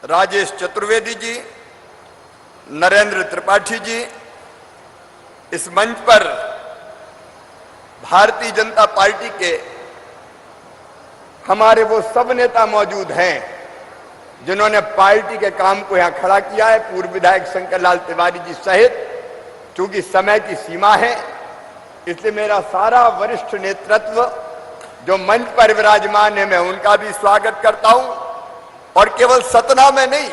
राजेश चतुर्वेदी जी, नरेंद्र त्रिपाठी जी, इस मंच पर भारतीय जनता पार्टी के हमारे वो सब नेता मौजूद हैं जिन्होंने पार्टी के काम को यहां खड़ा किया है। पूर्व विधायक शंकर लाल तिवारी जी सहित, चूंकि समय की सीमा है इसलिए मेरा सारा वरिष्ठ नेतृत्व जो मंच पर विराजमान है मैं उनका भी स्वागत करता हूं। और केवल सतना में नहीं,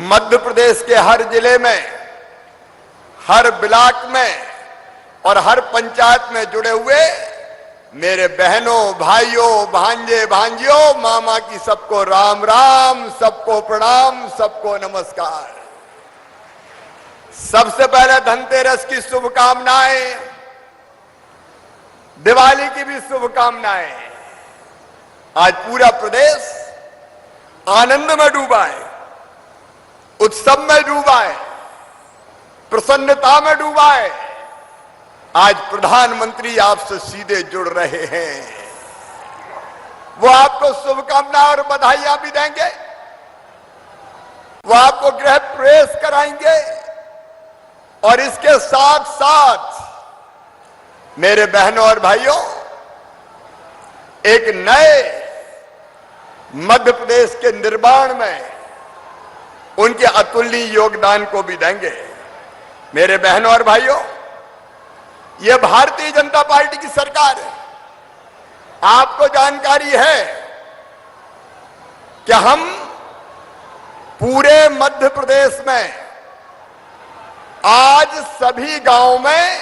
मध्य प्रदेश के हर जिले में, हर ब्लॉक में और हर पंचायत में जुड़े हुए मेरे बहनों, भाइयों, भांजे, भांजियों, मामा की सबको राम राम, सबको प्रणाम, सबको नमस्कार। सबसे पहले धनतेरस की शुभकामनाएं, दिवाली की भी शुभकामनाएं। आज पूरा प्रदेश आनंद में डूबा है, उत्सव में डूबा है, प्रसन्नता में डूबा है। आज प्रधानमंत्री आपसे सीधे जुड़ रहे हैं, वो आपको शुभकामनाएं और बधाइयां भी देंगे, वो आपको गृह प्रवेश कराएंगे और इसके साथ साथ मेरे बहनों और भाइयों, एक नए मध्य प्रदेश के निर्माण में उनके अतुलनीय योगदान को भी देंगे। मेरे बहनों और भाइयों, यह भारतीय जनता पार्टी की सरकार है। आपको जानकारी है कि हम पूरे मध्य प्रदेश में आज सभी गांव में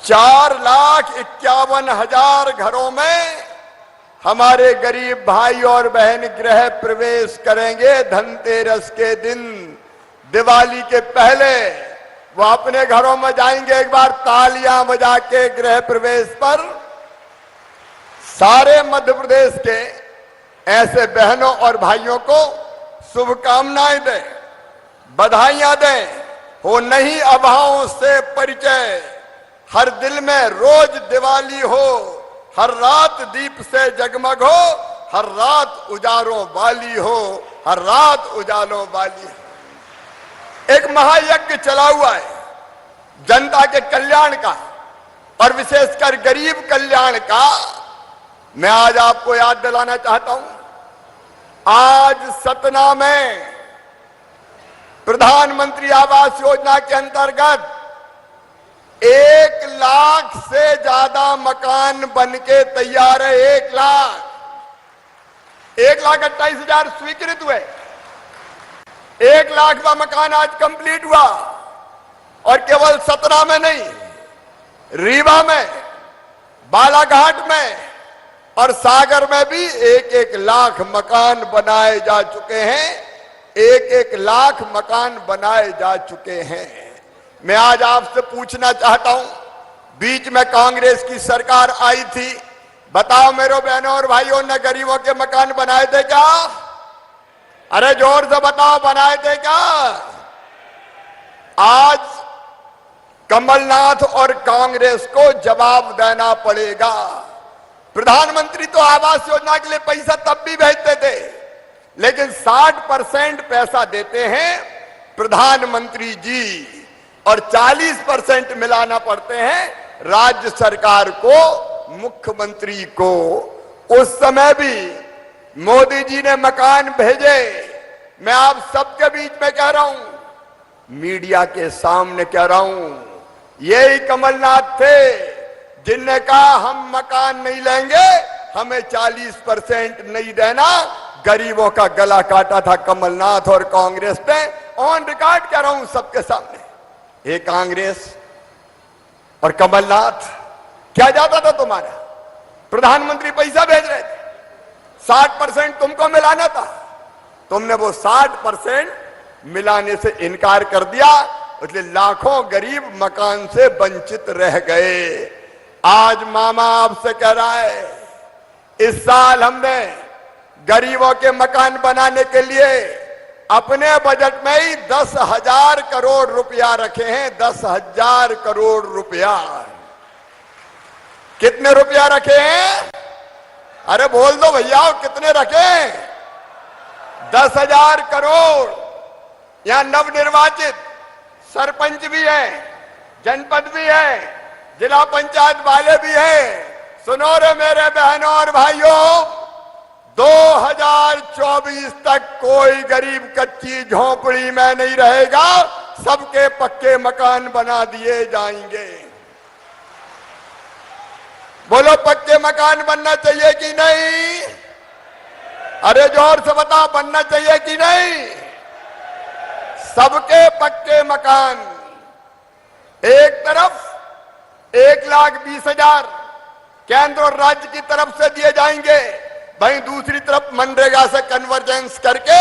4,51,000 घरों में हमारे गरीब भाई और बहन गृह प्रवेश करेंगे। धनतेरस के दिन, दिवाली के पहले वो अपने घरों में जाएंगे। एक बार तालियां बजा के गृह प्रवेश पर सारे मध्य प्रदेश के ऐसे बहनों और भाइयों को शुभकामनाएं दें, बधाइयां दें। हो नहीं अभावों से परिचय, हर दिल में रोज दिवाली हो, हर रात दीप से जगमग हो, हर रात उजालों वाली हो, हर रात उजालों वाली हो। एक महायज्ञ चला हुआ है जनता के कल्याण का और विशेषकर गरीब कल्याण का। मैं आज आपको याद दिलाना चाहता हूं, आज सतना में प्रधानमंत्री आवास योजना के अंतर्गत 1 लाख से ज्यादा मकान बनके तैयार है। 1,28,000 स्वीकृत हुए, 1 लाखवां मकान आज कंप्लीट हुआ। और केवल सतना में नहीं, रीवा में, बालाघाट में और सागर में भी 1-1 लाख मकान बनाए जा चुके हैं। 1-1 लाख मकान बनाए जा चुके हैं। मैं आज आपसे पूछना चाहता हूं, बीच में कांग्रेस की सरकार आई थी, बताओ मेरे बहनों और भाइयों ने गरीबों के मकान बनाए थे क्या? अरे जोर से बताओ, बनाए थे क्या? आज कमलनाथ और कांग्रेस को जवाब देना पड़ेगा। प्रधानमंत्री तो आवास योजना के लिए पैसा तब भी भेजते थे, लेकिन 60% पैसा देते हैं प्रधानमंत्री जी और 40% मिलाना पड़ते हैं राज्य सरकार को, मुख्यमंत्री को। उस समय भी मोदी जी ने मकान भेजे। मैं आप सबके बीच में कह रहा हूं, मीडिया के सामने कह रहा हूं, यही कमलनाथ थे जिनने कहा हम मकान नहीं लेंगे, हमें 40% नहीं देना। गरीबों का गला काटा था कमलनाथ और कांग्रेस ने। ऑन रिकॉर्ड कह रहा हूं सबके सामने। ये कांग्रेस और कमलनाथ क्या जाता था तुम्हारा? प्रधानमंत्री पैसा भेज रहे थे, 60% तुमको मिलाना था, तुमने वो 60% मिलाने से इनकार कर दिया, इसलिए लाखों गरीब मकान से वंचित रह गए। आज मामा आपसे कह रहा है, इस साल हमने गरीबों के मकान बनाने के लिए अपने बजट में ही 10,000 करोड़ रुपया रखे हैं। 10,000 करोड़ रुपया। कितने रुपया रखे हैं? अरे बोल दो भैया, कितने रखे? 10,000 करोड़ यहां नवनिर्वाचित सरपंच भी है, जनपद भी है, जिला पंचायत वाले भी हैं। सुनो रे मेरे बहनों और भाइयों, 2024 तक कोई गरीब कच्ची झोंपड़ी में नहीं रहेगा, सबके पक्के मकान बना दिए जाएंगे। बोलो पक्के मकान बनना चाहिए कि नहीं? अरे जोर से बताओ, बनना चाहिए कि नहीं? सबके पक्के मकान। एक तरफ 1,20,000 केंद्र और राज्य की तरफ से दिए जाएंगे, वहीं दूसरी तरफ मनरेगा से कन्वर्जेंस करके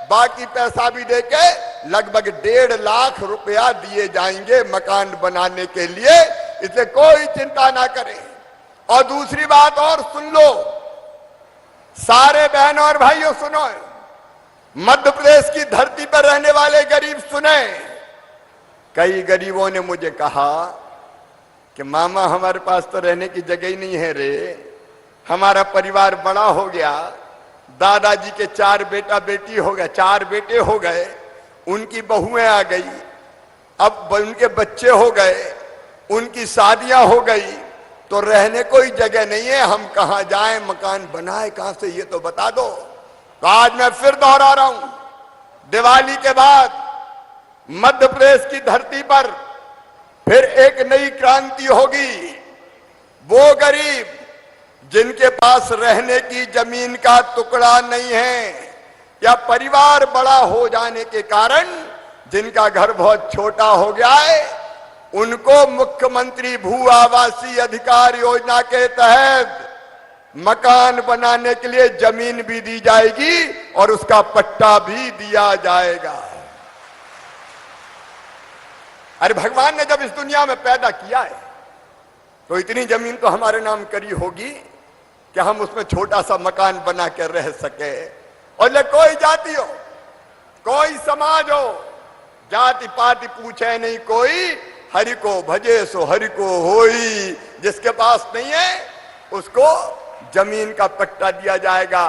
बाकी पैसा भी देके लगभग 1.5 लाख रुपया दिए जाएंगे मकान बनाने के लिए, इसलिए कोई चिंता ना करें। और दूसरी बात और सुन लो, सारे बहनों और भाइयों सुनो, मध्य प्रदेश की धरती पर रहने वाले गरीब सुने। कई गरीबों ने मुझे कहा कि मामा हमारे पास तो रहने की जगह ही नहीं है रे, हमारा परिवार बड़ा हो गया, दादाजी के 4 बेटा बेटी हो गए, 4 बेटे हो गए, उनकी बहुएं आ गई, अब उनके बच्चे हो गए, उनकी शादियां हो गई, तो रहने कोई जगह नहीं है, हम कहां जाएं, मकान बनाए कहां से, ये तो बता दो। तो आज मैं फिर दोहरा रहा हूं, दिवाली के बाद मध्य प्रदेश की धरती पर फिर एक नई क्रांति होगी। वो गरीब जिनके पास रहने की जमीन का टुकड़ा नहीं है, या परिवार बड़ा हो जाने के कारण जिनका घर बहुत छोटा हो गया है, उनको मुख्यमंत्री भू आवासीय अधिकार योजना के तहत मकान बनाने के लिए जमीन भी दी जाएगी और उसका पट्टा भी दिया जाएगा। अरे भगवान ने जब इस दुनिया में पैदा किया है तो इतनी जमीन तो हमारे नाम करी होगी कि हम उसमें छोटा सा मकान बना कर रह सके। और ले कोई जाति हो, कोई समाज हो, जाति पाति पूछे नहीं कोई, हरि को भजे सो हरि को होई। जिसके पास नहीं है उसको जमीन का पट्टा दिया जाएगा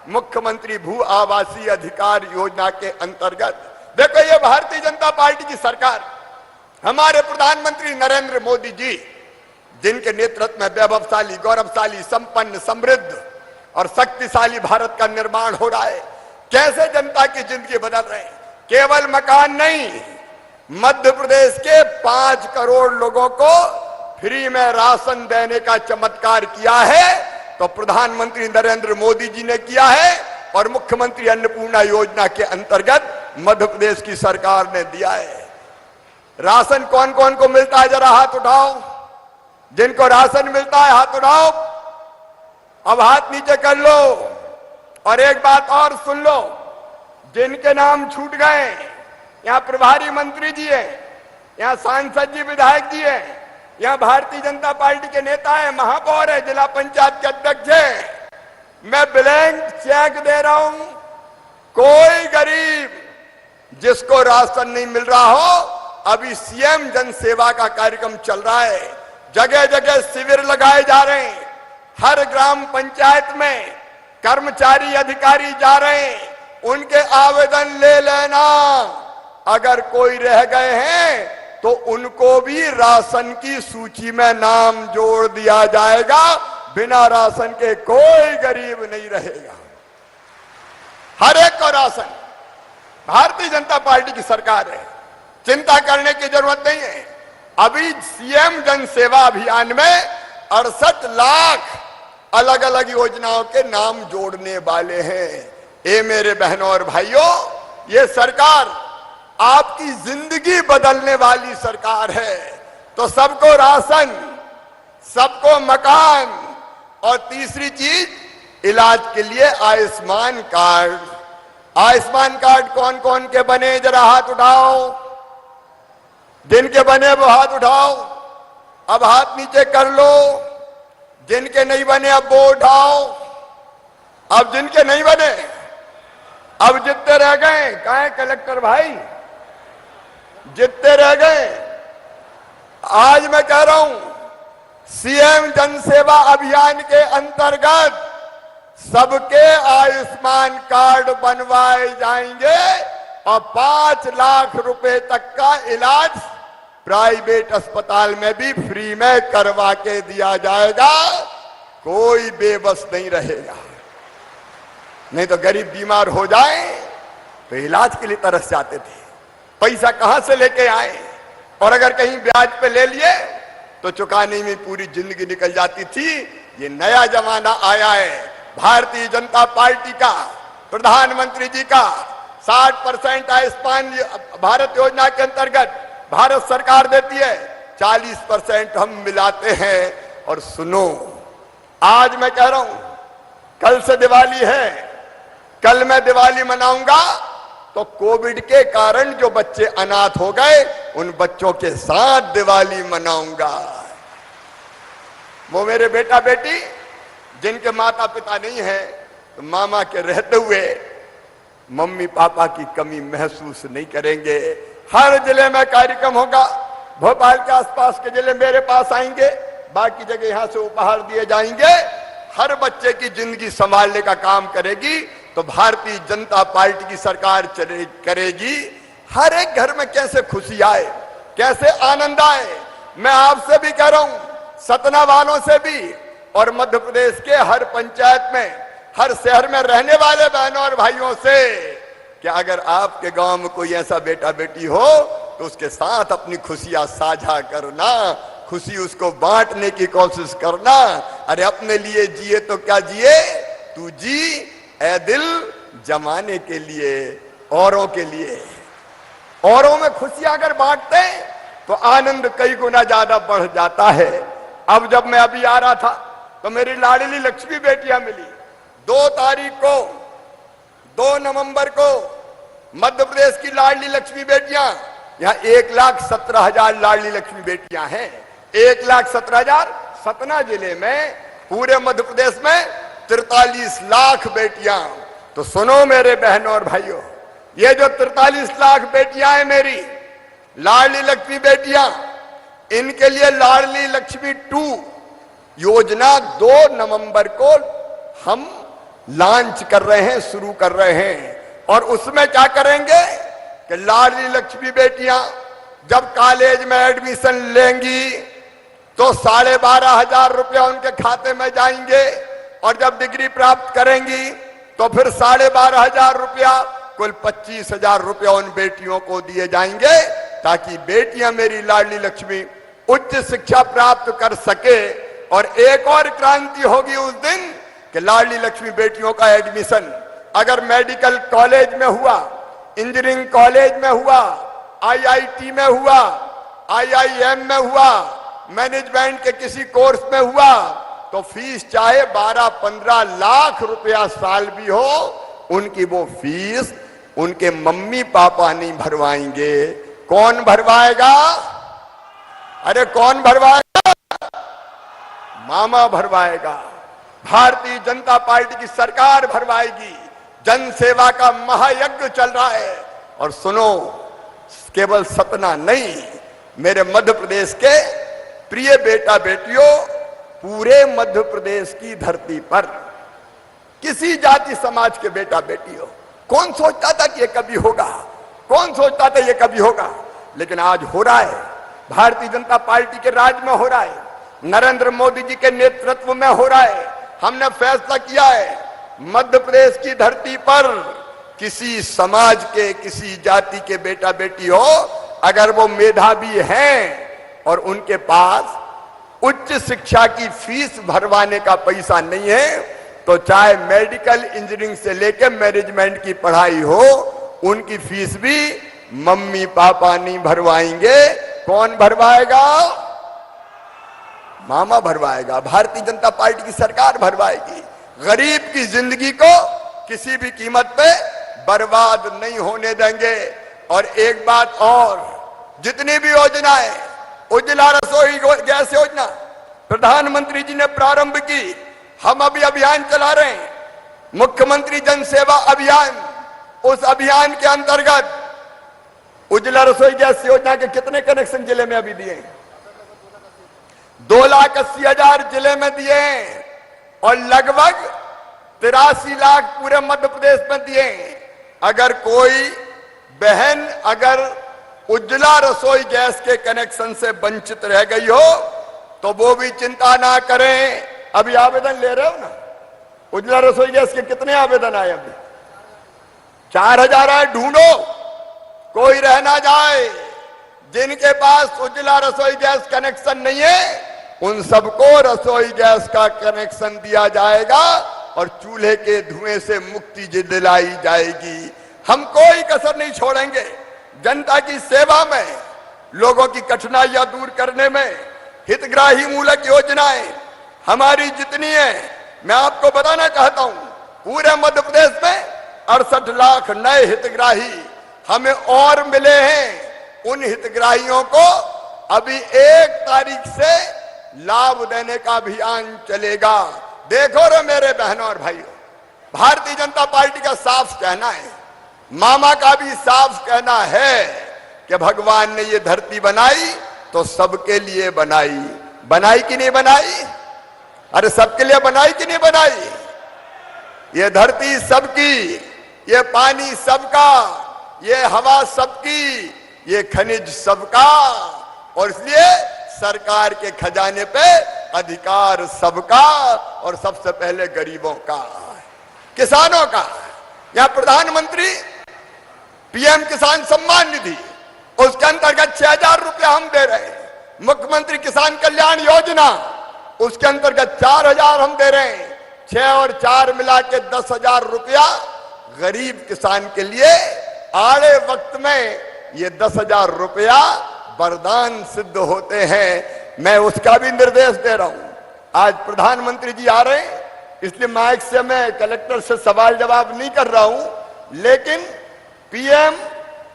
मुख्यमंत्री भू आवासीय अधिकार योजना के अंतर्गत। देखो ये भारतीय जनता पार्टी की सरकार, हमारे प्रधानमंत्री नरेंद्र मोदी जी, जिनके नेतृत्व में वैभवशाली, गौरवशाली, संपन्न, समृद्ध और शक्तिशाली भारत का निर्माण हो रहा है, कैसे जनता की जिंदगी बदल रहे हैं। केवल मकान नहीं, मध्य प्रदेश के 5 करोड़ लोगों को फ्री में राशन देने का चमत्कार किया है तो प्रधानमंत्री नरेंद्र मोदी जी ने किया है, और मुख्यमंत्री अन्नपूर्णा योजना के अंतर्गत मध्य प्रदेश की सरकार ने दिया है। राशन कौन कौन को मिलता है, जरा हाथ उठाओ। जिनको राशन मिलता है हाथ उठाओ, अब हाथ नीचे कर लो। और एक बात और सुन लो, जिनके नाम छूट गए, यहां प्रभारी मंत्री जी हैं, यहां सांसद जी, विधायक जी हैं, यहां भारतीय जनता पार्टी के नेता है, महापौर है, जिला पंचायत के अध्यक्ष है, मैं ब्लैंक चेक दे रहा हूं। कोई गरीब जिसको राशन नहीं मिल रहा हो, अभी सीएम जन सेवा का कार्यक्रम चल रहा है, जगह जगह शिविर लगाए जा रहे हैं, हर ग्राम पंचायत में कर्मचारी अधिकारी जा रहे हैं, उनके आवेदन ले लेना। अगर कोई रह गए हैं तो उनको भी राशन की सूची में नाम जोड़ दिया जाएगा, बिना राशन के कोई गरीब नहीं रहेगा, हर एक को राशन। भारतीय जनता पार्टी की सरकार है, चिंता करने की जरूरत नहीं है। अभी सीएम जन सेवा अभियान में 68 लाख अलग अलग योजनाओं के नाम जोड़ने वाले हैं। ए मेरे बहनों और भाइयों, ये सरकार आपकी जिंदगी बदलने वाली सरकार है। तो सबको राशन, सबको मकान, और तीसरी चीज इलाज के लिए आयुष्मान कार्ड। आयुष्मान कार्ड कौन कौन के बने, जरा हाथ उठाओ। जिनके बने वो हाथ उठाओ। अब हाथ नीचे कर लो। जिनके नहीं बने अब वो उठाओ। अब जिनके नहीं बने, अब जितने रह गए, कहाँ है कलेक्टर भाई, जितने रह गए, आज मैं कह रहा हूं सीएम जन सेवा अभियान के अंतर्गत सबके आयुष्मान कार्ड बनवाए जाएंगे और 5 लाख रुपए तक का इलाज प्राइवेट अस्पताल में भी फ्री में करवा के दिया जाएगा। कोई बेबस नहीं रहेगा। नहीं तो गरीब बीमार हो जाए तो इलाज के लिए तरस जाते थे, पैसा कहां से लेके आए, और अगर कहीं ब्याज पे ले लिए तो चुकाने में पूरी जिंदगी निकल जाती थी। ये नया जमाना आया है भारतीय जनता पार्टी का, प्रधानमंत्री जी का 60% आयुष्मान भारत योजना के अंतर्गत भारत सरकार देती है, 40% हम मिलाते हैं। और सुनो, आज मैं कह रहा हूं, कल से दिवाली है, कल मैं दिवाली मनाऊंगा तो कोविड के कारण जो बच्चे अनाथ हो गए उन बच्चों के साथ दिवाली मनाऊंगा। वो मेरे बेटा बेटी जिनके माता पिता नहीं है, तो मामा के रहते हुए मम्मी पापा की कमी महसूस नहीं करेंगे। हर जिले में कार्यक्रम होगा, भोपाल के आसपास के जिले मेरे पास आएंगे, बाकी जगह यहां से उपहार दिए जाएंगे। हर बच्चे की जिंदगी संभालने का काम करेगी तो भारतीय जनता पार्टी की सरकार करेगी। हर एक घर में कैसे खुशी आए, कैसे आनंद आए। मैं आपसे भी कह रहा हूं, सतना वालों से भी, और मध्य प्रदेश के हर पंचायत में, हर शहर में रहने वाले बहनों और भाइयों से कि अगर आपके गांव में कोई ऐसा बेटा बेटी हो तो उसके साथ अपनी खुशियां साझा करना, खुशी उसको बांटने की कोशिश करना। अरे अपने लिए जिए तो क्या जिए, तू जी ए दिल जमाने के लिए, औरों के लिए। औरों में खुशियां अगर बांटते तो आनंद कई गुना ज्यादा बढ़ जाता है। अब जब मैं अभी आ रहा था तो मेरी लाडली लक्ष्मी बेटियां मिली। 2 तारीख को, 2 नवंबर को मध्य प्रदेश की लाडली लक्ष्मी बेटियां, यहां 1,17,000 लाडली लक्ष्मी बेटियां हैं। 1,17,000 सतना जिले में, पूरे मध्य प्रदेश में 43 लाख बेटियां। तो सुनो मेरे बहनों और भाइयों, ये जो 43 लाख बेटियां हैं मेरी लाडली लक्ष्मी बेटियां, इनके लिए लाडली लक्ष्मी 2 योजना 2 नवंबर को हम लॉन्च कर रहे हैं, शुरू कर रहे हैं। और उसमें क्या करेंगे कि लाडली लक्ष्मी बेटियां जब कॉलेज में एडमिशन लेंगी तो 12,500 रुपया उनके खाते में जाएंगे, और जब डिग्री प्राप्त करेंगी तो फिर 12,500 रुपया, कुल 25,000 रुपया उन बेटियों को दिए जाएंगे, ताकि बेटियां मेरी लाडली लक्ष्मी उच्च शिक्षा प्राप्त कर सके। और एक और क्रांति होगी उस दिन कि लाडली लक्ष्मी बेटियों का एडमिशन अगर मेडिकल कॉलेज में हुआ, इंजीनियरिंग कॉलेज में हुआ, IIT में हुआ, IIM में हुआ, मैनेजमेंट के किसी कोर्स में हुआ, तो फीस चाहे 12-15 लाख रुपया साल भी हो, उनकी वो फीस उनके मम्मी पापा नहीं भरवाएंगे। कौन भरवाएगा? अरे कौन भरवाएगा? मामा भरवाएगा। भारतीय जनता पार्टी की सरकार भरवाएगी। जन सेवा का महायज्ञ चल रहा है। और सुनो, केवल सतना नहीं, मेरे मध्य प्रदेश के प्रिय बेटा बेटियों, पूरे मध्य प्रदेश की धरती पर किसी जाति समाज के बेटा बेटी हो, कौन सोचता था कि ये कभी होगा? कौन सोचता था ये कभी होगा? लेकिन आज हो रहा है। भारतीय जनता पार्टी के राज में हो रहा है, नरेंद्र मोदी जी के नेतृत्व में हो रहा है। हमने फैसला किया है, मध्य प्रदेश की धरती पर किसी समाज के, किसी जाति के बेटा बेटी हो, अगर वो मेधावी हैं और उनके पास उच्च शिक्षा की फीस भरवाने का पैसा नहीं है, तो चाहे मेडिकल इंजीनियरिंग से लेकर मैनेजमेंट की पढ़ाई हो, उनकी फीस भी मम्मी पापा नहीं भरवाएंगे। कौन भरवाएगा? मामा भरवाएगा। भारतीय जनता पार्टी की सरकार भरवाएगी। गरीब की जिंदगी को किसी भी कीमत पे बर्बाद नहीं होने देंगे। और एक बात और, जितनी भी योजनाएं, उज्ज्वला रसोई गैस योजना प्रधानमंत्री जी ने प्रारंभ की, हम अभी अभियान चला रहे हैं, मुख्यमंत्री जन सेवा अभियान। उस अभियान के अंतर्गत उज्ज्वला रसोई गैस योजना के कितने कनेक्शन जिले में अभी दिए? 2,80,000 जिले में दिए हैं। और लगभग 83 लाख पूरे मध्य प्रदेश में दिए। अगर कोई बहन अगर उज्ज्वला रसोई गैस के कनेक्शन से वंचित रह गई हो तो वो भी चिंता ना करें। अभी आवेदन ले रहे हो ना, उज्ज्वला रसोई गैस के कितने आवेदन आए? अभी 4000 आए। ढूंढो, कोई रह ना जाए। जिनके पास उज्ज्वला रसोई गैस कनेक्शन नहीं है उन सबको रसोई गैस का कनेक्शन दिया जाएगा और चूल्हे के धुएं से मुक्ति दिलाई जाएगी। हम कोई कसर नहीं छोड़ेंगे। जनता की सेवा में, लोगों की कठिनाइयां दूर करने में हितग्राही मूलक योजनाएं हमारी जितनी है, मैं आपको बताना चाहता हूं, पूरे मध्य प्रदेश में 68 लाख नए हितग्राही हमें और मिले हैं। उन हितग्राहियों को अभी 1 तारीख से लाभ देने का अभियान चलेगा। देखो रे मेरे बहनों और भाइयों, भारतीय जनता पार्टी का साफ कहना है, मामा का भी साफ कहना है कि भगवान ने ये धरती बनाई तो सबके लिए बनाई। बनाई कि नहीं बनाई? अरे सबके लिए बनाई कि नहीं बनाई? ये धरती सबकी, ये पानी सबका, ये हवा सबकी, ये खनिज सबका, और इसलिए सरकार के खजाने पे अधिकार सबका और सबसे पहले गरीबों का, किसानों का। यहां प्रधानमंत्री पीएम किसान सम्मान निधि, उसके अंतर्गत 6000 रुपया हम दे रहे हैं। मुख्यमंत्री किसान कल्याण योजना, उसके अंतर्गत 4000 हम दे रहे हैं। 6 और 4 मिला के 10,000 रुपया गरीब किसान के लिए। आड़े वक्त में ये 10,000 रुपया वरदान सिद्ध होते हैं। मैं उसका भी निर्देश दे रहा हूं। आज प्रधानमंत्री जी आ रहे हैं, इसलिए माइक से मैं कलेक्टर से सवाल जवाब नहीं कर रहा हूं, लेकिन पीएम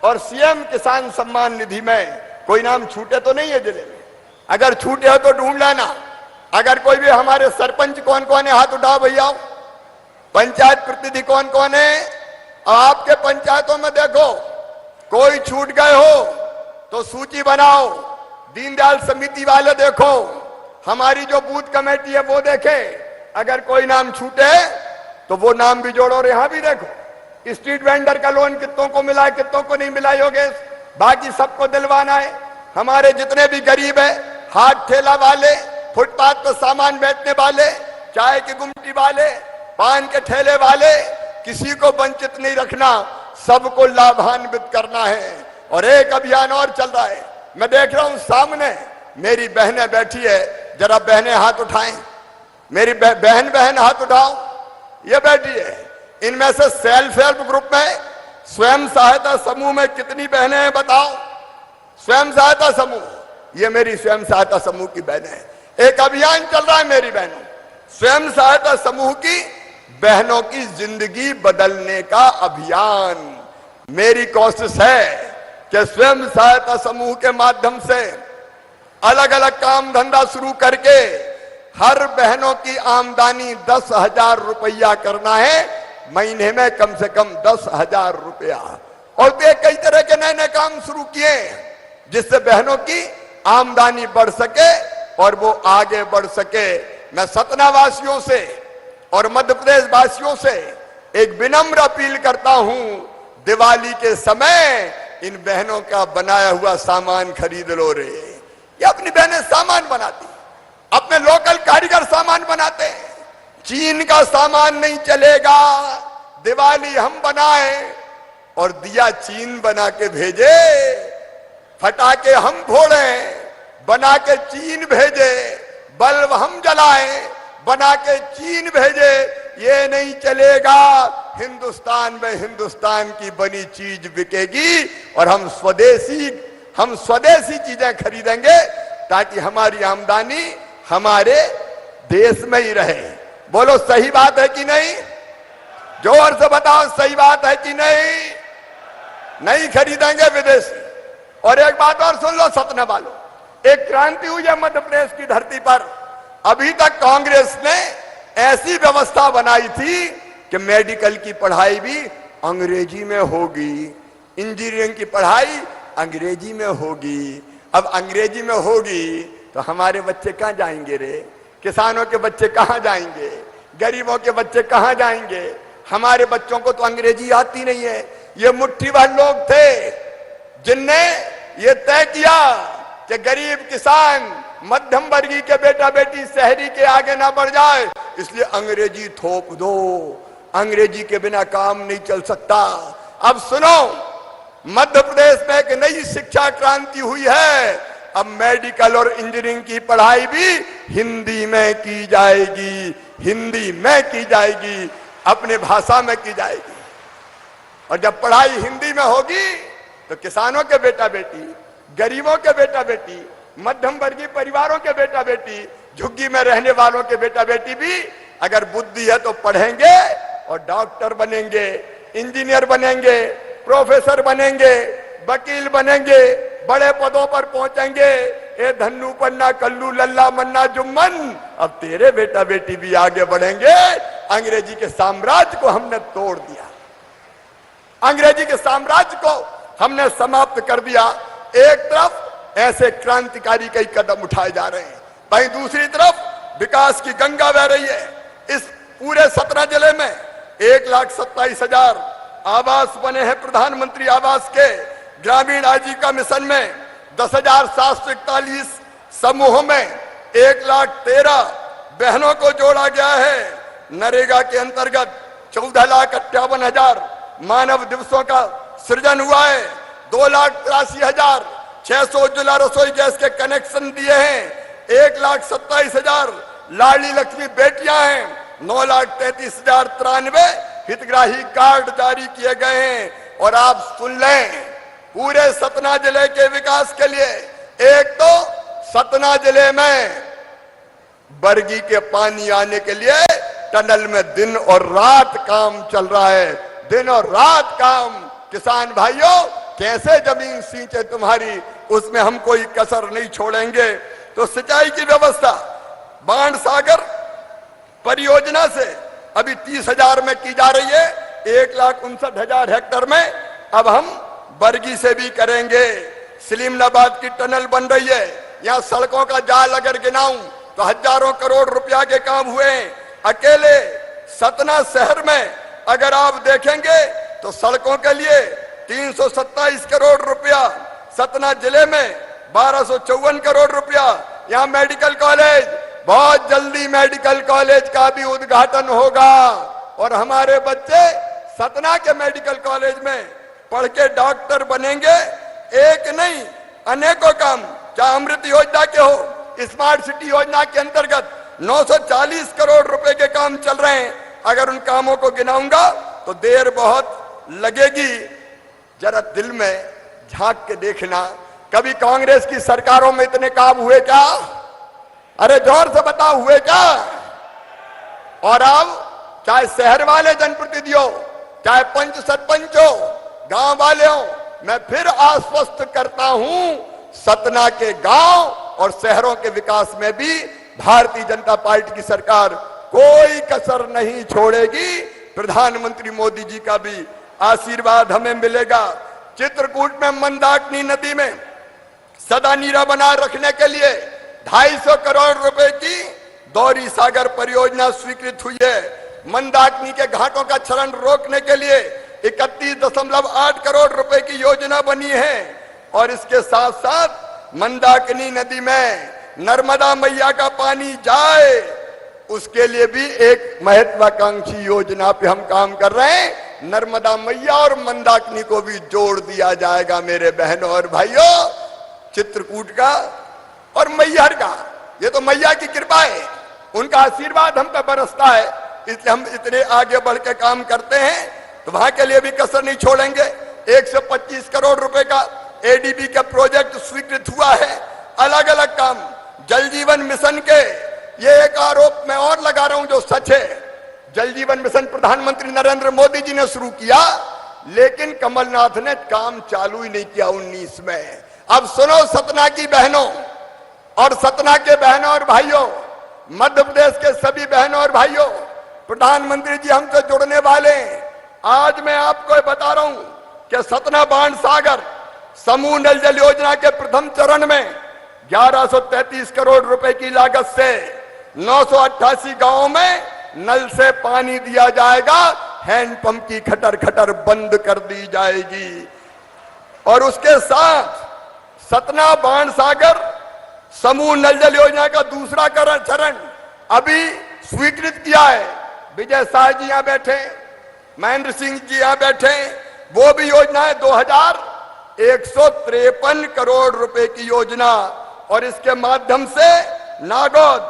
और सीएम किसान सम्मान निधि में कोई नाम छूटे तो नहीं है जिले में? अगर छूटे हो तो ढूंढ लेना। अगर कोई भी हमारे सरपंच कौन कौन है, हाथ उठाओ भैया। पंचायत प्रतिनिधि कौन कौन है? आपके पंचायतों में देखो, कोई छूट गए हो तो सूची बनाओ। दीनदयाल समिति वाले देखो, हमारी जो बूथ कमेटी है वो देखे। अगर कोई नाम छूटे तो वो नाम भी जोड़ो। और यहां भी देखो, स्ट्रीट वेंडर का लोन कितनों को मिला है, कितनों को नहीं मिला योगेश? बाकी सबको दिलवाना है। हमारे जितने भी गरीब है, हाथ ठेला वाले, फुटपाथ पर सामान बेचने वाले, चाय की गुमटी वाले, पान के ठेले वाले, किसी को वंचित नहीं रखना, सबको लाभान्वित करना है। और एक अभियान और चल रहा है, मैं देख रहा हूं सामने मेरी बहनें बैठी है, जरा बहनें हाथ उठाएं। मेरी बहन हाथ उठाओ, ये बैठी है। इनमें से सेल्फ हेल्प ग्रुप में, स्वयं सहायता समूह में कितनी बहनें हैं बताओ? स्वयं सहायता समूह, ये मेरी स्वयं सहायता समूह की बहनें हैं। एक अभियान चल रहा है मेरी बहनों, स्वयं सहायता समूह की बहनों की जिंदगी बदलने का अभियान। मेरी कोशिश है कि स्वयं सहायता समूह के माध्यम से अलग अलग काम धंधा शुरू करके हर बहनों की आमदनी 10,000 रुपया करना है। महीने में कम से कम 10,000 रुपया। और कई तरह के नए नए काम शुरू किए जिससे बहनों की आमदनी बढ़ सके और वो आगे बढ़ सके। मैं सतना वासियों से और मध्य प्रदेश वासियों से एक विनम्र अपील करता हूं, दिवाली के समय इन बहनों का बनाया हुआ सामान खरीद लो रे। ये अपनी बहनें सामान बनाती, अपने लोकल कारीगर सामान बनाते हैं। चीन का सामान नहीं चलेगा। दिवाली हम बनाए और दिया चीन बना के भेजे, फटाके हम फोड़े बना के चीन भेजे, बल्ब हम जलाए बना के चीन भेजे, ये नहीं चलेगा। हिंदुस्तान में हिंदुस्तान की बनी चीज बिकेगी और हम स्वदेशी चीजें खरीदेंगे ताकि हमारी आमदनी हमारे देश में ही रहे। बोलो सही बात है कि नहीं? जोर से बताओ सही बात है कि नहीं? नहीं खरीदेंगे विदेशी। और एक बात और सुन लो सतना वालों, एक क्रांति हुई है मध्य प्रदेश की धरती पर। अभी तक कांग्रेस ने ऐसी व्यवस्था बनाई थी कि मेडिकल की पढ़ाई भी अंग्रेजी में होगी, इंजीनियरिंग की पढ़ाई अंग्रेजी में होगी। अब अंग्रेजी में होगी तो हमारे बच्चे कहां जाएंगे रे? किसानों के बच्चे कहां जाएंगे? गरीबों के बच्चे कहां जाएंगे? हमारे बच्चों को तो अंग्रेजी आती नहीं है। ये मुट्ठी भर लोग थे जिनने ये तय किया कि गरीब किसान मध्यम वर्गीय के बेटा बेटी शहरी के आगे ना बढ़ जाए, इसलिए अंग्रेजी थोप दो। अंग्रेजी के बिना काम नहीं चल सकता। अब सुनो, मध्य प्रदेश में एक नई शिक्षा क्रांति हुई है। अब मेडिकल और इंजीनियरिंग की पढ़ाई भी हिंदी में की जाएगी, हिंदी में की जाएगी, अपने भाषा में की जाएगी। और जब पढ़ाई हिंदी में होगी तो किसानों के बेटा बेटी, गरीबों के बेटा बेटी, मध्यम वर्गीय परिवारों के बेटा बेटी, झुग्गी में रहने वालों के बेटा बेटी भी अगर बुद्धि है तो पढ़ेंगे और डॉक्टर बनेंगे, इंजीनियर बनेंगे, प्रोफेसर बनेंगे, वकील बनेंगे, बड़े पदों पर पहुंचेंगे। ए धन्नू पन्ना कल्लू लल्ला मन्ना जुम्मन, अब तेरे बेटा बेटी भी आगे बढ़ेंगे। अंग्रेजी के साम्राज्य को हमने तोड़ दिया, अंग्रेजी के साम्राज्य को हमने समाप्त कर दिया। एक तरफ ऐसे क्रांतिकारी कई कदम उठाए जा रहे हैं, वहीं दूसरी तरफ विकास की गंगा बह रही है। इस पूरे सतना जिले में 1,27,000 आवास बने हैं। प्रधानमंत्री आवास के ग्रामीण आजीविका मिशन में 10,741 समूहों में 1,13,000 बहनों को जोड़ा गया है। नरेगा के अंतर्गत 14,58,000 मानव दिवसों का सृजन हुआ है। 2,83,600 उज्ज्वला रसोई गैस के कनेक्शन दिए हैं। 1,27,000 लाडली लक्ष्मी बेटियां हैं। 9,33,093 हितग्राही कार्ड जारी किए गए हैं। और आप सुन लें, पूरे सतना जिले के विकास के लिए एक तो सतना जिले में बरगी के पानी आने के लिए टनल में दिन और रात काम चल रहा है, दिन और रात काम। किसान भाइयों, कैसे जमीन सींचे तुम्हारी, उसमें हम कोई कसर नहीं छोड़ेंगे। तो सिंचाई की व्यवस्था बाण सागर परियोजना से अभी 30,000 में की जा रही है, 1,59,000 हेक्टेयर में। अब हम बरगी से भी करेंगे। सलीमनाबाद की टनल बन रही है, यहाँ सड़कों का जाल अगर गिनाऊं तो हजारों करोड़ रुपया के काम हुए। अकेले सतना शहर में अगर आप देखेंगे तो सड़कों के लिए 327 करोड़ रुपया, सतना जिले में 1254 करोड़ रुपया। यहाँ मेडिकल कॉलेज, बहुत जल्दी मेडिकल कॉलेज का भी उद्घाटन होगा और हमारे बच्चे सतना के मेडिकल कॉलेज में पढ़ के डॉक्टर बनेंगे। एक नहीं, अनेकों काम, चाहे अमृत योजना के हो, स्मार्ट सिटी योजना के अंतर्गत 940 करोड़ रुपए के काम चल रहे हैं। अगर उन कामों को गिनाऊंगा तो देर बहुत लगेगी। जरा दिल में झांक के देखना, कभी कांग्रेस की सरकारों में इतने काम हुए क्या? अरे जोर से बताओ, हुए क्या? और अब चाहे शहर वाले जनप्रतिनिधि हो, चाहे पंच सरपंच हो, गांव वाले हो, मैं फिर आश्वस्त करता हूं, सतना के गांव और शहरों के विकास में भी भारतीय जनता पार्टी की सरकार कोई कसर नहीं छोड़ेगी। प्रधानमंत्री मोदी जी का भी आशीर्वाद हमें मिलेगा। चित्रकूट में मंदाकिनी नदी में सदा नीरा बनाए रखने के लिए 250 करोड़ रुपए की दौरी सागर परियोजना स्वीकृत हुई है। मंदाकिनी के घाटों का क्षरण रोकने के लिए 31.8 करोड़ रुपए की योजना बनी है। और इसके साथ साथ मंदाकिनी नदी में नर्मदा मैया का पानी जाए, उसके लिए भी एक महत्वाकांक्षी योजना पे हम काम कर रहे हैं। नर्मदा मैया और मंदाकिनी को भी जोड़ दिया जाएगा। मेरे बहनों और भाइयों, चित्रकूट का और मैहर का, ये तो मैया की कृपा है, उनका आशीर्वाद हम पे बरसता है, इसलिए हम इतने आगे बढ़ के काम करते हैं। तो वहां के लिए भी कसर नहीं छोड़ेंगे। 125 करोड़ रुपए का एडीबी का प्रोजेक्ट स्वीकृत हुआ है। अलग अलग काम, जल जीवन मिशन के, ये एक आरोप मैं और लगा रहा हूं जो सच है, जल जीवन मिशन प्रधानमंत्री नरेंद्र मोदी जी ने शुरू किया, लेकिन कमलनाथ ने काम चालू ही नहीं किया 19 में। अब सुनो सतना की बहनों और सतना के बहनों और भाइयों, मध्य प्रदेश के सभी बहनों और भाइयों, प्रधानमंत्री जी हमसे जुड़ने वाले हैं। आज मैं आपको बता रहा हूं कि सतना बाण सागर समूह नल जल योजना के प्रथम चरण में 1133 करोड़ रुपए की लागत से 988 गांवों में नल से पानी दिया जाएगा, हैंडपंप की खटर खटर बंद कर दी जाएगी। और उसके साथ सतना बाणसागर समूह नल जल योजना का दूसरा चरण अभी स्वीकृत किया है। विजय शाह जी यहां बैठे, महेंद्र सिंह जी यहां बैठे, वो भी योजना है 2153 करोड़ रुपए की योजना। और इसके माध्यम से नागौद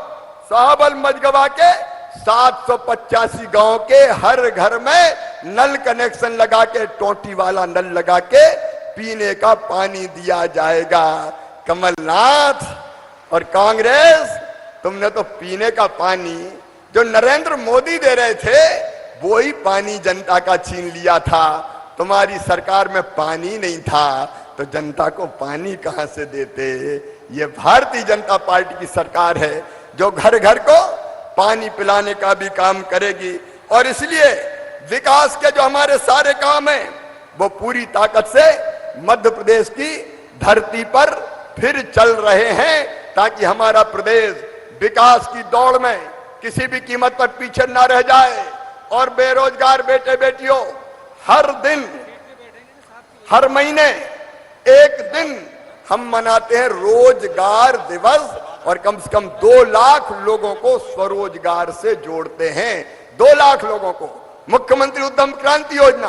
साहबल मजगवा के 785 गांव के हर घर में नल कनेक्शन लगा के, टोटी वाला नल लगा के पीने का पानी दिया जाएगा। कमलनाथ और कांग्रेस, तुमने तो पीने का पानी जो नरेंद्र मोदी दे रहे थे वो ही पानी जनता का छीन लिया था। तुम्हारी सरकार में पानी नहीं था तो जनता को पानी कहां से देते। ये भारतीय जनता पार्टी की सरकार है जो घर घर को पानी पिलाने का भी काम करेगी। और इसलिए विकास के जो हमारे सारे काम हैं वो पूरी ताकत से मध्य प्रदेश की धरती पर फिर चल रहे हैं, ताकि हमारा प्रदेश विकास की दौड़ में किसी भी कीमत पर पीछे ना रह जाए। और बेरोजगार बेटे बेटियों, हर दिन, हर महीने एक दिन हम मनाते हैं रोजगार दिवस, और कम से कम 2 लाख लोगों को स्वरोजगार से जोड़ते हैं। 2 लाख लोगों को मुख्यमंत्री उद्यम क्रांति योजना,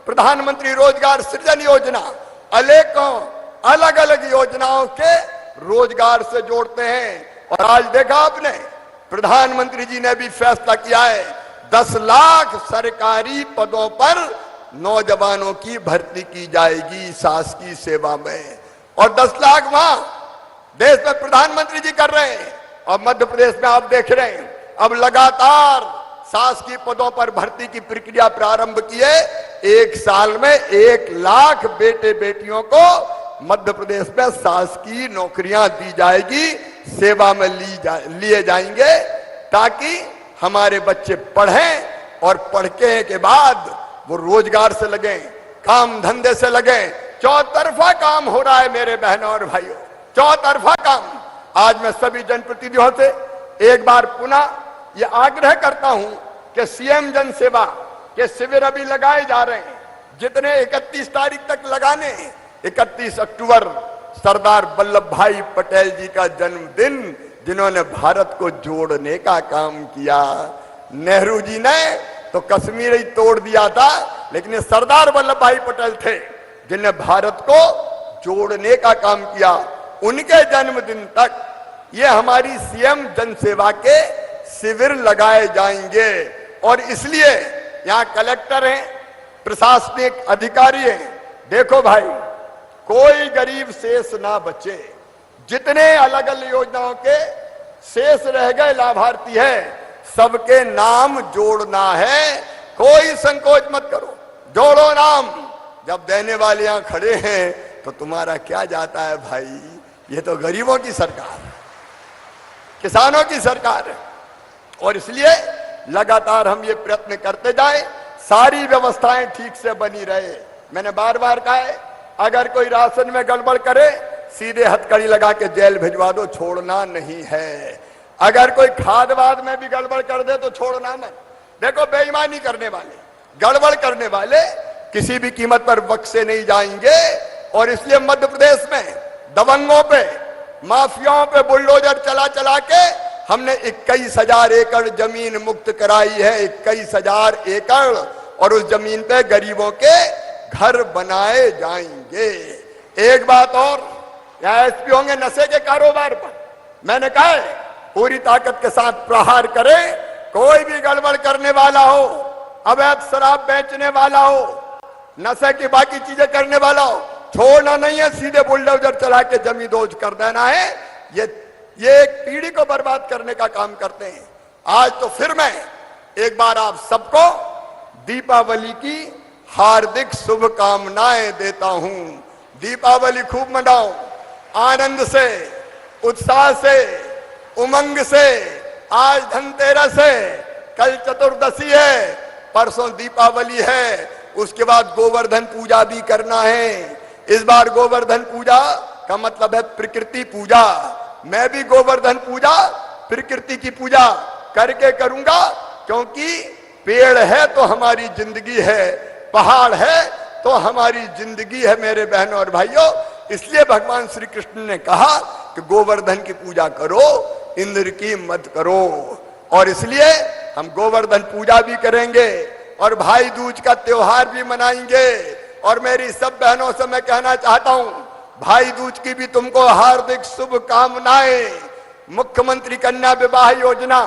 प्रधानमंत्री रोजगार सृजन योजना, अनेकों अलग अलग योजनाओं के रोजगार से जोड़ते हैं। और आज देखा आपने, प्रधानमंत्री जी ने भी फैसला किया है 10 लाख सरकारी पदों पर नौजवानों की भर्ती की जाएगी शासकीय सेवा में। और 10 लाख वहां देश में प्रधानमंत्री जी कर रहे हैं, और मध्य प्रदेश में आप देख रहे हैं अब लगातार शासकीय पदों पर भर्ती की प्रक्रिया प्रारंभ की है। 1 साल में 1 लाख बेटे बेटियों को मध्य प्रदेश में शासकीय नौकरियां दी जाएगी, सेवा में लिए जाएंगे, ताकि हमारे बच्चे पढ़ें और पढ़ के बाद वो रोजगार से लगे, काम धंधे से लगे। चौतरफा काम हो रहा है मेरे बहनों और भाइयों, चौतरफा काम। आज मैं सभी जनप्रतिनिधियों से एक बार पुनः ये आग्रह करता हूं कि सीएम जन सेवा के शिविर अभी लगाए जा रहे हैं, जितने 31 तारीख तक लगाने। 31 अक्टूबर सरदार वल्लभ भाई पटेल जी का जन्मदिन, जिन्होंने भारत को जोड़ने का काम किया। नेहरू जी ने तो कश्मीर ही तोड़ दिया था, लेकिन ये सरदार वल्लभ भाई पटेल थे जिन्होंने भारत को जोड़ने का काम किया। उनके जन्मदिन तक ये हमारी सीएम जनसेवा के शिविर लगाए जाएंगे। और इसलिए यहाँ कलेक्टर हैं, प्रशासनिक अधिकारी हैं, देखो भाई कोई गरीब शेष ना बचे। जितने अलग अलग योजनाओं के शेष रह गए लाभार्थी है, सबके नाम जोड़ना है। कोई संकोच मत करो, जोड़ो नाम। जब देने वाले यहां खड़े हैं तो तुम्हारा क्या जाता है भाई। ये तो गरीबों की सरकार, किसानों की सरकार है। और इसलिए लगातार हम ये प्रयत्न करते जाएं, सारी व्यवस्थाएं ठीक से बनी रहे। मैंने बार बार कहा है, अगर कोई राशन में गड़बड़ करे सीधे हथकड़ी लगा के जेल भिजवा दो, छोड़ना नहीं है। अगर कोई खाद वाद में भी गड़बड़ कर दे तो छोड़ना मत। देखो बेईमानी करने वाले, गड़बड़ करने वाले किसी भी कीमत पर बख्शे नहीं जाएंगे। और इसलिए मध्य प्रदेश में दबंगों पे, माफियाओं पे बुलडोजर चला चला के हमने 21,000 एकड़ जमीन मुक्त कराई है। 21,000 एकड़, और उस जमीन पे गरीबों के घर बनाए जाएंगे। एक बात और, यहाँ एसपी होंगे नशे के कारोबार पर, मैंने कहा है पूरी ताकत के साथ प्रहार करें। कोई भी गड़बड़ करने वाला हो, अवैध शराब बेचने वाला हो, नशे की बाकी चीजें करने वाला हो, छोड़ना नहीं है, सीधे बुलडोजर चला के जमींदोज कर देना है। ये एक पीढ़ी को बर्बाद करने का काम करते हैं। आज तो फिर मैं एक बार आप सबको दीपावली की हार्दिक शुभकामनाएं देता हूं। दीपावली खूब मनाओ, आनंद से, उत्साह से, उमंग से। आज धनतेरस है, कल चतुर्दशी है, परसों दीपावली है, उसके बाद गोवर्धन पूजा भी करना है। इस बार गोवर्धन पूजा का मतलब है प्रकृति पूजा। मैं भी गोवर्धन पूजा, प्रकृति की पूजा करके करूंगा क्योंकि पेड़ है तो हमारी जिंदगी है, पहाड़ है तो हमारी जिंदगी है मेरे बहनों और भाइयों। इसलिए भगवान श्री कृष्ण ने कहा कि गोवर्धन की पूजा करो, इंद्र की मत करो। और इसलिए हम गोवर्धन पूजा भी करेंगे और भाई दूज का त्योहार भी मनाएंगे। और मेरी सब बहनों से मैं कहना चाहता हूं, भाई दूज की भी तुमको हार्दिक शुभकामनाएं। मुख्यमंत्री कन्या विवाह योजना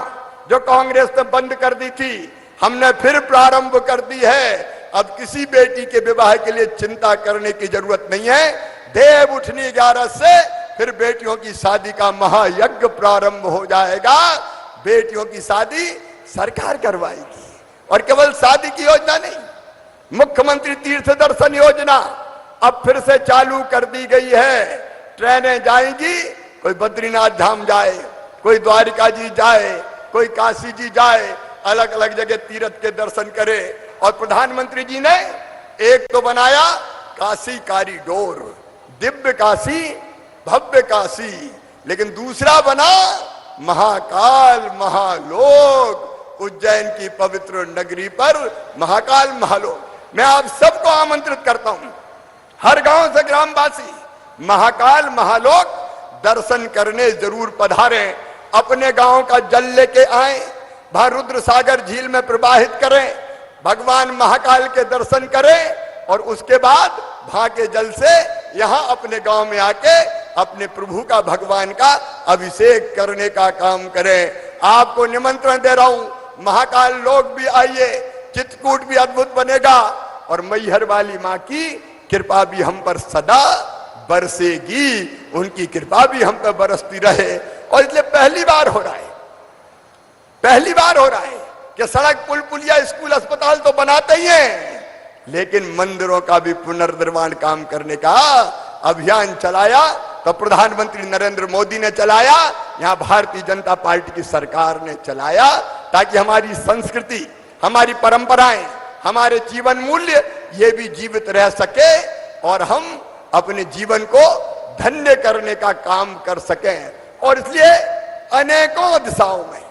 जो कांग्रेस ने बंद कर दी थी, हमने फिर प्रारंभ कर दी है। अब किसी बेटी के विवाह के लिए चिंता करने की जरूरत नहीं है। देव उठनी 11 से फिर बेटियों की शादी का महायज्ञ प्रारंभ हो जाएगा। बेटियों की शादी सरकार करवाएगी। और केवल शादी की योजना नहीं, मुख्यमंत्री तीर्थ दर्शन योजना अब फिर से चालू कर दी गई है। ट्रेनें जाएंगी, कोई बद्रीनाथ धाम जाए, कोई द्वारिका जी जाए, कोई काशी जी जाए, अलग अलग जगह तीर्थ के दर्शन करे। और प्रधानमंत्री जी ने एक तो बनाया काशी कॉरिडोर, दिव्य काशी, भव्य काशी, लेकिन दूसरा बना महाकाल महालोक, उज्जैन की पवित्र नगरी पर महाकाल महालोक। मैं आप सबको आमंत्रित करता हूं, हर गांव से ग्रामवासी महाकाल महालोक दर्शन करने जरूर पधारें। अपने गांव का जल लेके आए, वहां रुद्र सागर झील में प्रवाहित करें, भगवान महाकाल के दर्शन करें और उसके बाद वहां के जल से यहां अपने गांव में आके अपने प्रभु का, भगवान का अभिषेक करने का काम करें। आपको निमंत्रण दे रहा हूं, महाकाल लोग भी आइए, चित्रकूट भी अद्भुत बनेगा और मैहर वाली मां की कृपा भी हम पर सदा बरसेगी, उनकी कृपा भी हम पर बरसती रहे। और इसलिए पहली बार हो रहा है कि सड़क, पुल, पुलिया, स्कूल, अस्पताल तो बनाते ही हैं, लेकिन मंदिरों का भी पुनर्निर्माण काम करने का अभियान चलाया तो प्रधानमंत्री नरेंद्र मोदी ने चलाया, यहां भारतीय जनता पार्टी की सरकार ने चलाया, ताकि हमारी संस्कृति, हमारी परंपराएं, हमारे जीवन मूल्य ये भी जीवित रह सके और हम अपने जीवन को धन्य करने का काम कर सकें। और इसलिए अनेकों दिशाओं में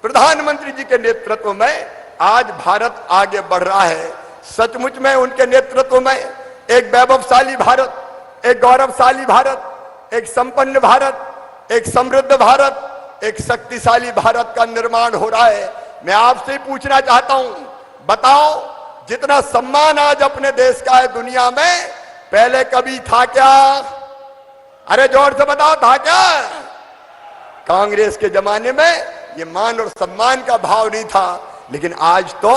प्रधानमंत्री जी के नेतृत्व में आज भारत आगे बढ़ रहा है। सचमुच में उनके नेतृत्व में एक वैभवशाली भारत, एक गौरवशाली भारत, एक संपन्न भारत, एक समृद्ध भारत, एक शक्तिशाली भारत का निर्माण हो रहा है। मैं आपसे पूछना चाहता हूं, बताओ, जितना सम्मान आज अपने देश का है दुनिया में, पहले कभी था क्या? अरे जोर से बताओ, था क्या? कांग्रेस के जमाने में ये मान और सम्मान का भाव नहीं था, लेकिन आज तो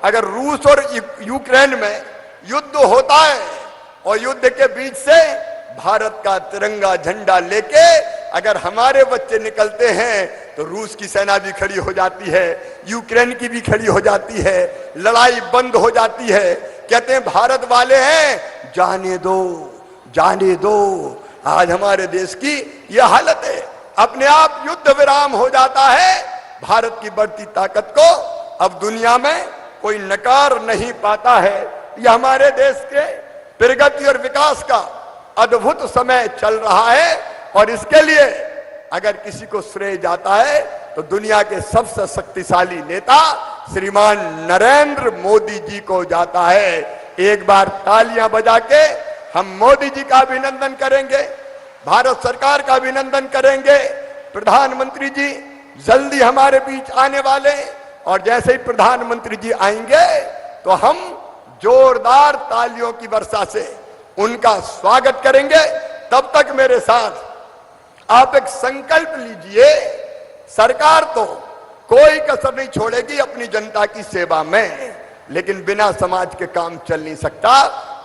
अगर रूस और यूक्रेन में युद्ध होता है और युद्ध के बीच से भारत का तिरंगा झंडा लेके अगर हमारे बच्चे निकलते हैं तो रूस की सेना भी खड़ी हो जाती है, यूक्रेन की भी खड़ी हो जाती है, लड़ाई बंद हो जाती है। कहते हैं भारत वाले हैं, जाने दो, जाने दो। आज हमारे देश की यह हालत है, अपने आप युद्ध विराम हो जाता है। भारत की बढ़ती ताकत को अब दुनिया में कोई नकार नहीं पाता है। यह हमारे देश के प्रगति और विकास का अद्भुत समय चल रहा है और इसके लिए अगर किसी को श्रेय जाता है तो दुनिया के सबसे शक्तिशाली नेता श्रीमान नरेंद्र मोदी जी को जाता है। एक बार तालियां बजा के हम मोदी जी का अभिनंदन करेंगे, भारत सरकार का अभिनंदन करेंगे। प्रधानमंत्री जी जल्दी हमारे बीच आने वाले और जैसे ही प्रधानमंत्री जी आएंगे तो हम जोरदार तालियों की वर्षा से उनका स्वागत करेंगे। तब तक मेरे साथ आप एक संकल्प लीजिए, सरकार तो कोई कसर नहीं छोड़ेगी अपनी जनता की सेवा में, लेकिन बिना समाज के काम चल नहीं सकता,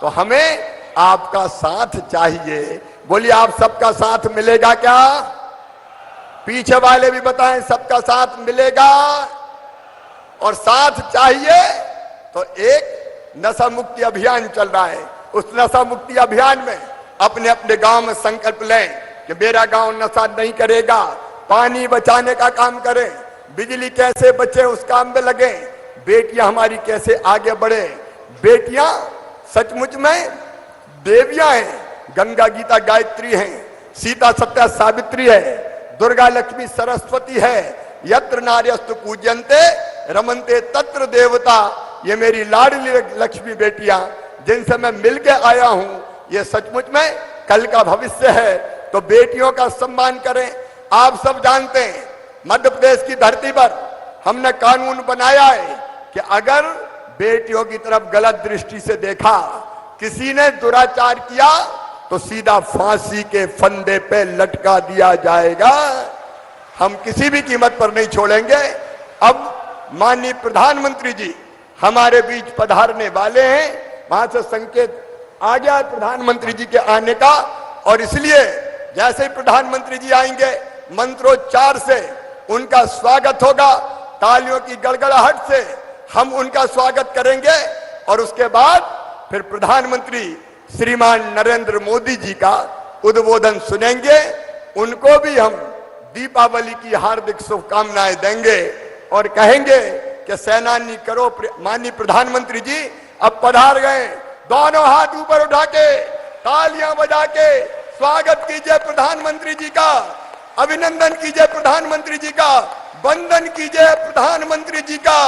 तो हमें आपका साथ चाहिए। बोलिए, आप सबका साथ मिलेगा क्या? पीछे वाले भी बताएं, सबका साथ मिलेगा? और साथ चाहिए तो एक नशा मुक्ति अभियान चल रहा है, उस नशा मुक्ति अभियान में अपने अपने गांव में संकल्प लें कि मेरा गांव नशा नहीं करेगा। पानी बचाने का काम करें, बिजली कैसे बचे उस काम में लगे, बेटियां हमारी कैसे आगे बढ़े। बेटियां सचमुच में देवियां हैं, गंगा गीता गायत्री हैं, सीता सत्या सावित्री है, दुर्गा लक्ष्मी सरस्वती है। यत्र नार्यस्तु पूज्यन्ते रमनते तत्र देवता, ये मेरी लाडली लक्ष्मी बेटियां जिनसे मैं मिलके आया हूं, ये सचमुच में कल का भविष्य है। तो बेटियों का सम्मान करें। आप सब जानते हैं मध्य प्रदेश की धरती पर हमने कानून बनाया है कि अगर बेटियों की तरफ गलत दृष्टि से देखा, किसी ने दुराचार किया तो सीधा फांसी के फंदे पे लटका दिया जाएगा। हम किसी भी कीमत पर नहीं छोड़ेंगे। अब माननीय प्रधानमंत्री जी हमारे बीच पधारने वाले हैं। वहां से संकेत आ गया प्रधानमंत्री जी के आने का, और इसलिए जैसे ही प्रधानमंत्री जी आएंगे मंत्रोच्चार से उनका स्वागत होगा, तालियों की गड़गड़ाहट से हम उनका स्वागत करेंगे। और उसके बाद फिर प्रधानमंत्री श्रीमान नरेंद्र मोदी जी का उद्बोधन सुनेंगे। उनको भी हम दीपावली की हार्दिक शुभकामनाएं देंगे और कहेंगे कि सेनानी करो। माननीय प्रधानमंत्री जी अब पधार गए, दोनों हाथ ऊपर उठा के तालियां बजा के स्वागत कीजिए प्रधानमंत्री जी का, अभिनंदन कीजिए प्रधानमंत्री जी का, वंदन कीजिए प्रधानमंत्री जी का।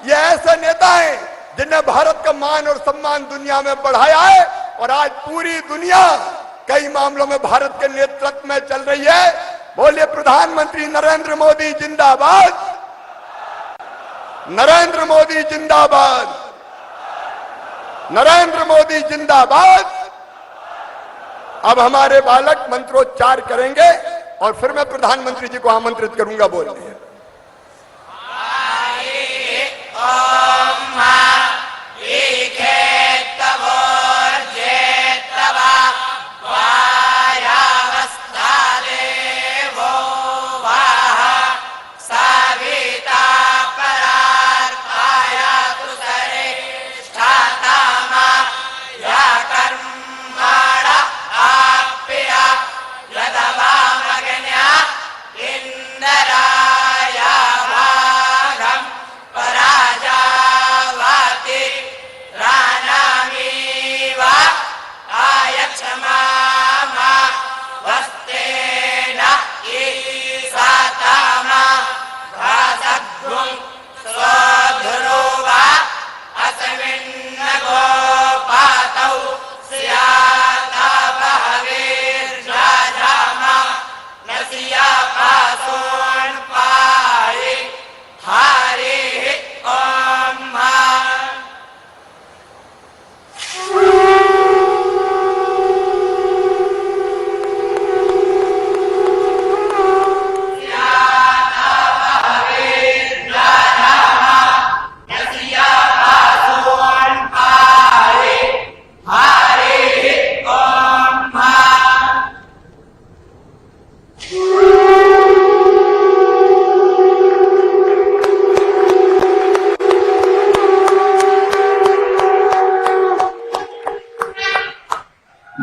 ये ऐसे नेता हैं जिन्हें भारत का मान और सम्मान दुनिया में बढ़ाया है, और आज पूरी दुनिया कई मामलों में भारत के नेतृत्व में चल रही है। बोलिए प्रधानमंत्री नरेंद्र मोदी जिंदाबाद, नरेंद्र मोदी जिंदाबाद, नरेंद्र मोदी जिंदाबाद। अब हमारे बालक मंत्रोच्चार करेंगे और फिर मैं प्रधानमंत्री जी को आमंत्रित करूंगा बोलने।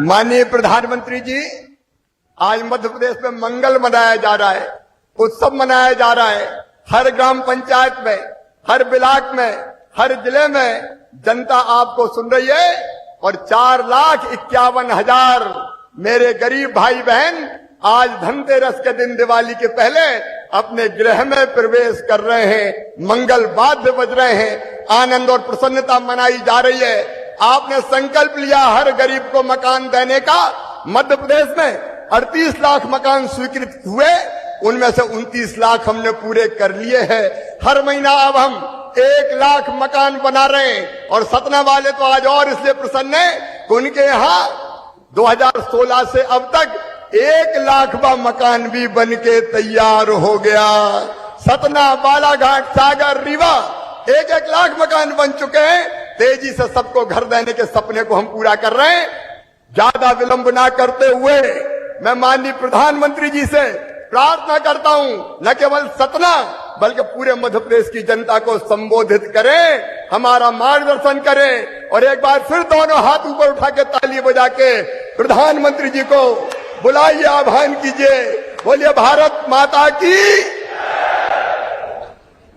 माननीय प्रधानमंत्री जी, आज मध्य प्रदेश में मंगल मनाया जा रहा है, उत्सव मनाया जा रहा है। हर ग्राम पंचायत में, हर ब्लॉक में, हर जिले में जनता आपको सुन रही है, और 4,51,000 मेरे गरीब भाई बहन आज धनतेरस के दिन दिवाली के पहले अपने गृह में प्रवेश कर रहे हैं। मंगल वाद्य बज रहे हैं, आनंद और प्रसन्नता मनाई जा रही है। आपने संकल्प लिया हर गरीब को मकान देने का। मध्य प्रदेश में 38 लाख मकान स्वीकृत हुए, उनमें से 29 लाख हमने पूरे कर लिए हैं। हर महीना अब हम 1 लाख मकान बना रहे हैं, और सतना वाले तो आज और इसलिए प्रसन्न है कि उनके यहाँ 2016 से अब तक 1 लाखवां मकान भी बन के तैयार हो गया। सतना, बालाघाट, सागर, रीवा 1-1 लाख मकान बन चुके हैं। तेजी से सबको घर देने के सपने को हम पूरा कर रहे हैं। ज्यादा विलंब ना करते हुए मैं माननीय प्रधानमंत्री जी से प्रार्थना करता हूं, न केवल सतना बल्कि पूरे मध्य प्रदेश की जनता को संबोधित करें, हमारा मार्गदर्शन करें, और एक बार फिर दोनों हाथ ऊपर उठा के ताली बजा के प्रधानमंत्री जी को बुलाइए, आह्वान कीजिए। बोलिए भारत माता की।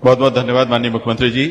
बहुत बहुत धन्यवाद माननीय मुख्यमंत्री जी।